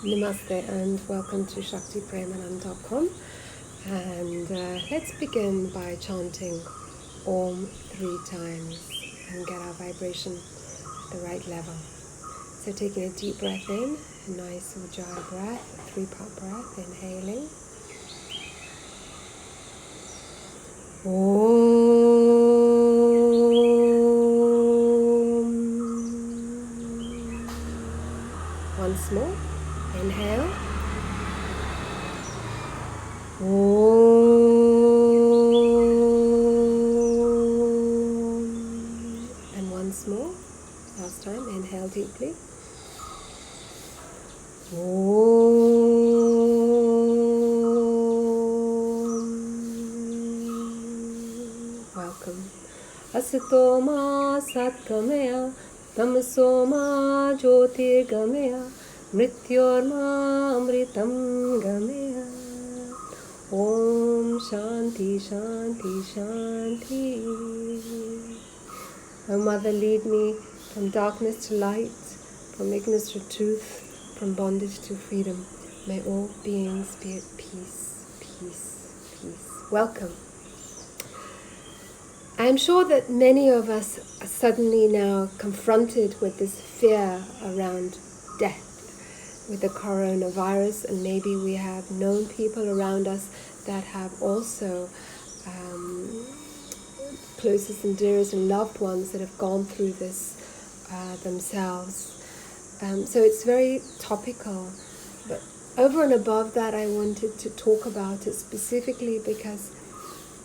Namaste and welcome to shaktipremanand.com, and let's begin by chanting Om 3 times and get our vibration at the right level. So taking a deep breath in, a nice ujjayi breath, a 3-part breath, inhaling. Om. Once more. Inhale. Om. And once more. Last time. Inhale deeply. Om. Welcome. Asito ma satgamaya, tamaso ma jyotirgamaya, mrityorma amritam gamaya. Om Shanti Shanti Shanti. O Mother, lead me from darkness to light, from ignorance to truth, from bondage to freedom. May all beings be at peace, peace, peace. Welcome. I'm sure that many of us are suddenly now confronted with this fear around death, with the coronavirus, and maybe we have known people around us that have also closest and dearest and loved ones that have gone through this themselves. So it's very topical, but over and above that, I wanted to talk about it specifically because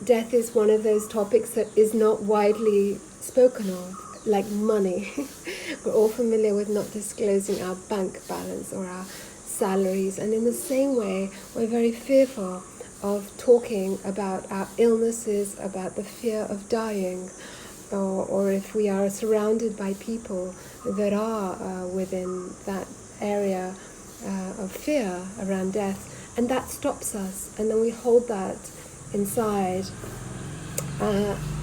death is one of those topics that is not widely spoken of, like money. We're all familiar with not disclosing our bank balance or our salaries, and in the same way, we're very fearful of talking about our illnesses, about the fear of dying, or if we are surrounded by people that are within that area of fear around death, and that stops us, and then we hold that inside.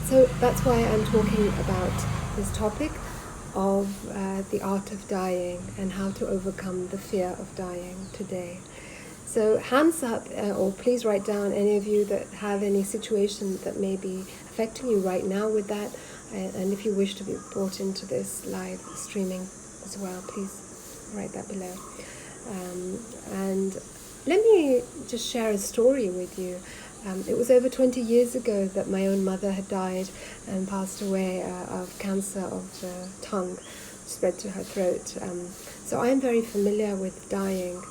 So that's why I'm talking about this topic of the art of dying and how to overcome the fear of dying today. So hands up, or please write down any of you that have any situation that may be affecting you right now with that, and if you wish to be brought into this live streaming as well, please write that below. And let me just share a story with you. It was over 20 years ago that my own mother had died and passed away of cancer of the tongue, spread to her throat. So I am very familiar with dying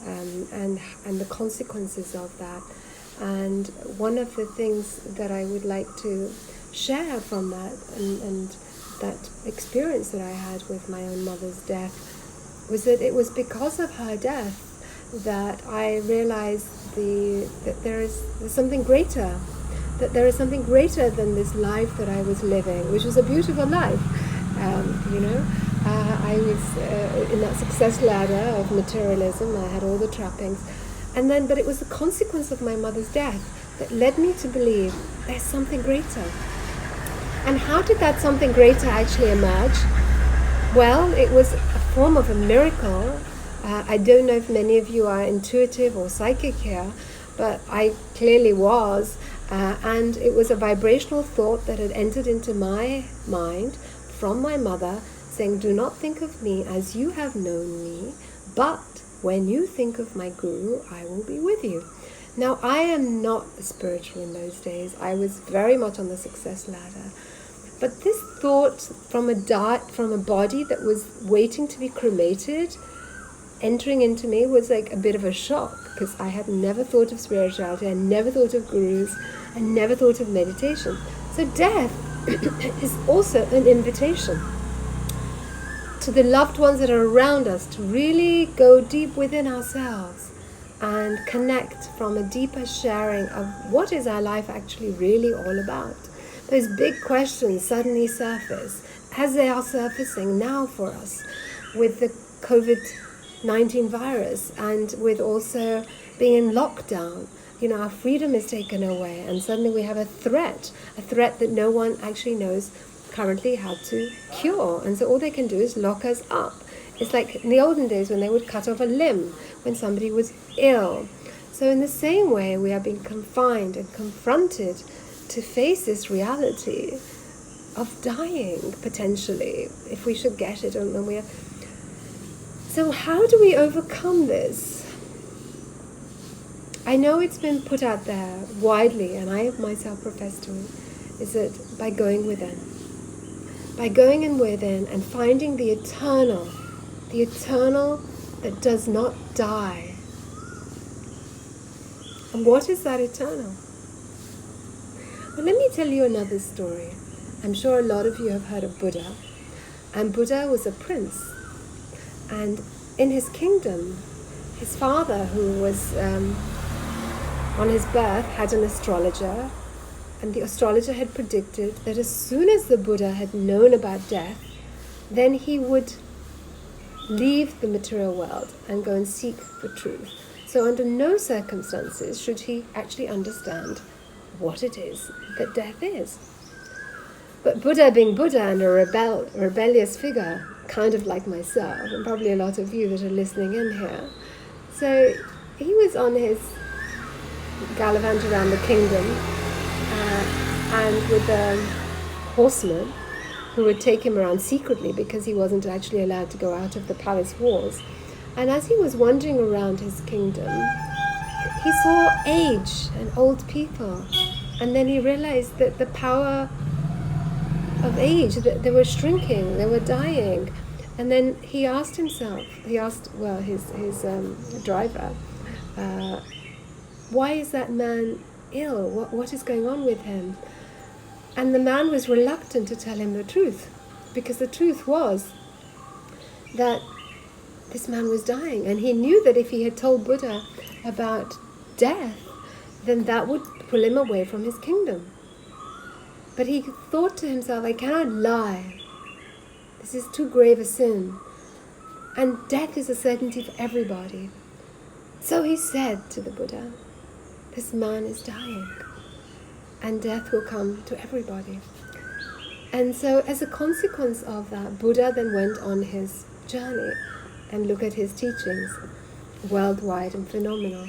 and the consequences of that. And one of the things that I would like to share from that and that experience that I had with my own mother's death was that it was because of her death that I realized that there's something greater, that there is something greater than this life that I was living, which was a beautiful life. I was in that success ladder of materialism. I had all the trappings, but it was the consequence of my mother's death that led me to believe there's something greater. And how did that something greater actually emerge? Well, it was a form of a miracle. I don't know if many of you are intuitive or psychic here, but I clearly was, and it was a vibrational thought that had entered into my mind from my mother saying, do not think of me as you have known me, but when you think of my guru, I will be with you. Now, I am not spiritual in those days. I was very much on the success ladder. But this thought from a body that was waiting to be cremated entering into me was like a bit of a shock, because I had never thought of spirituality, I never thought of gurus, I never thought of meditation. So death is also an invitation to the loved ones that are around us to really go deep within ourselves and connect from a deeper sharing of what is our life actually really all about. Those big questions suddenly surface, as they are surfacing now for us with the COVID-19 virus, and with also being in lockdown. Our freedom is taken away, and suddenly we have a threat that no one actually knows currently how to cure. And so all they can do is lock us up It's like in the olden days when they would cut off a limb when somebody was ill. So in the same way, we are being confined and confronted to face this reality of dying, potentially, if we should get it when we are. So how do we overcome this? I know it's been put out there widely, and I myself profess to it, is that by going within. By going in within and finding the eternal that does not die. And what is that eternal? Well, let me tell you another story. I'm sure a lot of you have heard of Buddha. And Buddha was a prince. And in his kingdom, his father, who was on his birth, had an astrologer. And the astrologer had predicted that as soon as the Buddha had known about death, then he would leave the material world and go and seek the truth. So under no circumstances should he actually understand what it is that death is. But Buddha, being Buddha and a rebellious figure, kind of like myself, and probably a lot of you that are listening in here, so he was on his gallivant around the kingdom, and with a horseman who would take him around secretly because he wasn't actually allowed to go out of the palace walls. And as he was wandering around his kingdom, he saw age and old people. And then he realized that the power of age, that they were shrinking, they were dying. And then he asked his driver, why is that man ill? What is going on with him? And the man was reluctant to tell him the truth, because the truth was that this man was dying, and he knew that if he had told Buddha about death, then that would pull him away from his kingdom. But he thought to himself, I cannot lie. This is too grave a sin. And death is a certainty for everybody. So he said to the Buddha, this man is dying, and death will come to everybody. And so as a consequence of that, Buddha then went on his journey and looked at his teachings, worldwide and phenomenal.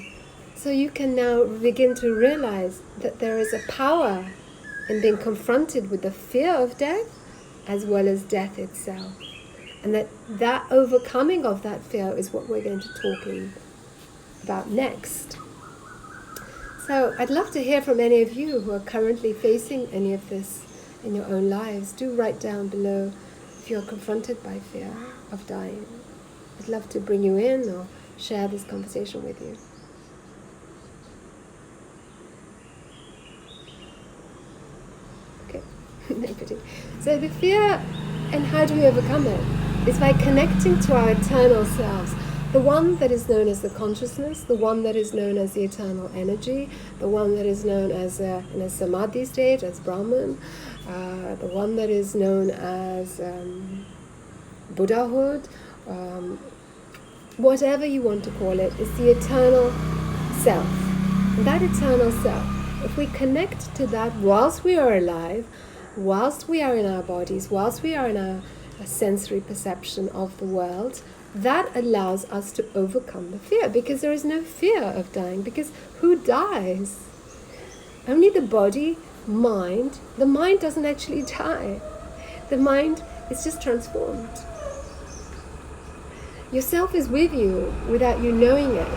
So you can now begin to realize that there is a power in being confronted with the fear of death as well as death itself. And that overcoming of that fear is what we're going to talk about next. So I'd love to hear from any of you who are currently facing any of this in your own lives. Do write down below if you're confronted by fear of dying. I'd love to bring you in or share this conversation with you. Okay, nobody. So the fear, and how do we overcome it? Is by connecting to our eternal selves. The one that is known as the consciousness, the one that is known as the eternal energy, the one that is known as in a samadhi state, as Brahman, the one that is known as Buddhahood, whatever you want to call it, is the eternal self. And that eternal self, if we connect to that whilst we are alive, whilst we are in our bodies, whilst we are in our sensory perception of the world, that allows us to overcome the fear, because there is no fear of dying, because who dies? Only the body, mind. The mind doesn't actually die. The mind is just transformed. Yourself is with you without you knowing it.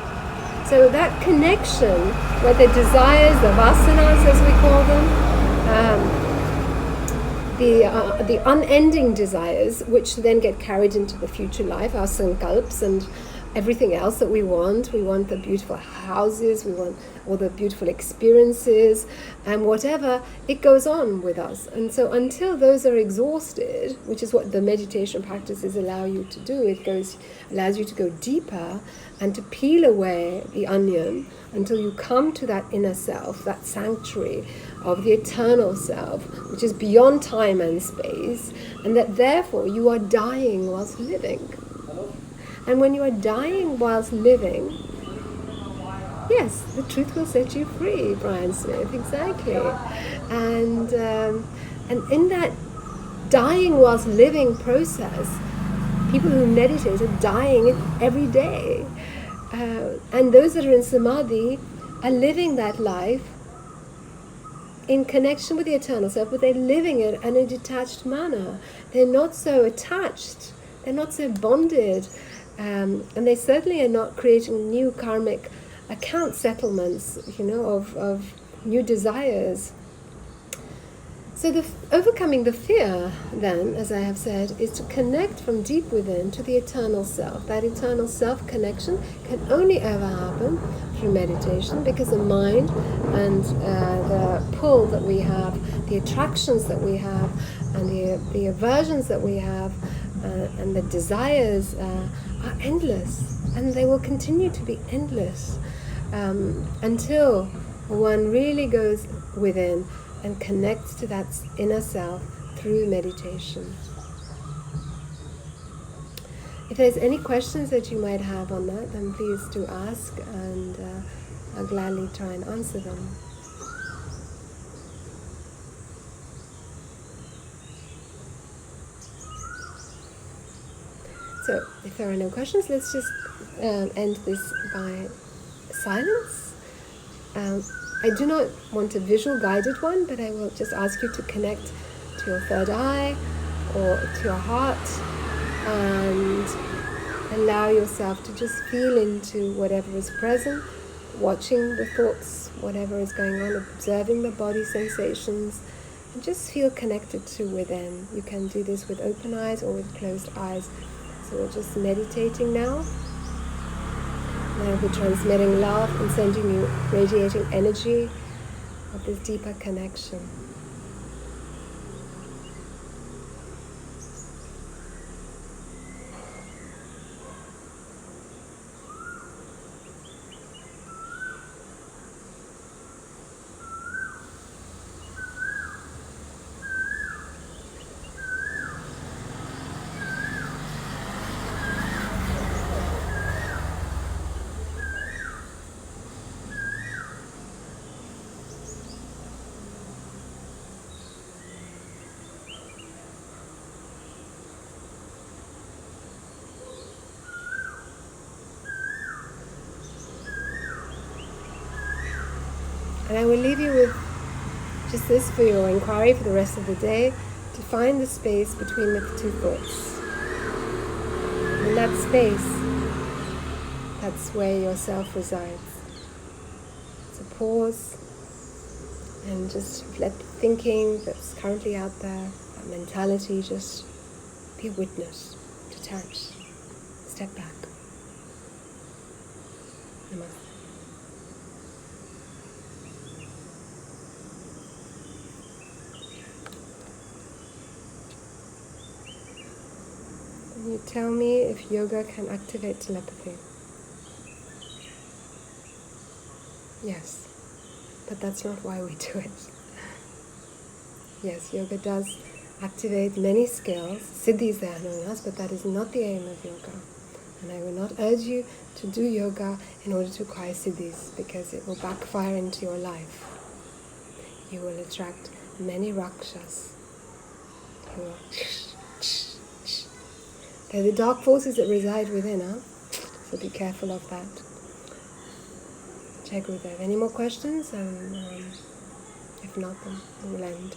So that connection, where the desires, the vasanas as we call them, the unending desires, which then get carried into the future life, our sankalps and everything else that we want. We want the beautiful houses, we want all the beautiful experiences, and whatever, it goes on with us. And so until those are exhausted, which is what the meditation practices allow you to do, allows you to go deeper and to peel away the onion until you come to that inner self, that sanctuary of the eternal self, which is beyond time and space, and that therefore you are dying whilst living. And when you are dying whilst living, yes, the truth will set you free, Brian Smith, exactly. And in that dying whilst living process, People who meditate are dying every day. And those that are in samadhi are living that life in connection with the eternal self, but they're living it in a detached manner. They're not so attached, they're not so bonded, and they certainly are not creating new karmic account settlements, of new desires. So overcoming the fear, then, as I have said, is to connect from deep within to the eternal self. That eternal self connection can only ever happen through meditation, because the mind and the pull that we have, the attractions that we have, and the aversions that we have, and the desires are endless, and they will continue to be endless until one really goes within and connects to that inner self through meditation. If there's any questions that you might have on that, then please do ask, and I'll gladly try and answer them. So, if there are no questions, let's just end this by silence. I do not want a visual guided one, but I will just ask you to connect to your third eye or to your heart and allow yourself to just feel into whatever is present, watching the thoughts, whatever is going on, observing the body sensations, and just feel connected to within. You can do this with open eyes or with closed eyes. So we're just meditating now. Now we're transmitting love and sending you radiating energy of this deeper connection. And I will leave you with just this for your inquiry for the rest of the day, to find the space between the two thoughts. And in that space, that's where your self resides. So pause and just let the thinking that's currently out there, that mentality, just be a witness, detach, step back. Namaste. You tell me if yoga can activate telepathy. Yes, but that's not why we do it. Yes, yoga does activate many skills, siddhis they are known as, but that is not the aim of yoga. And I will not urge you to do yoga in order to acquire siddhis, because it will backfire into your life. You will attract many rakshas who are they're the dark forces that reside within, so be careful of that. Check with them. Any more questions? If not, then we'll end.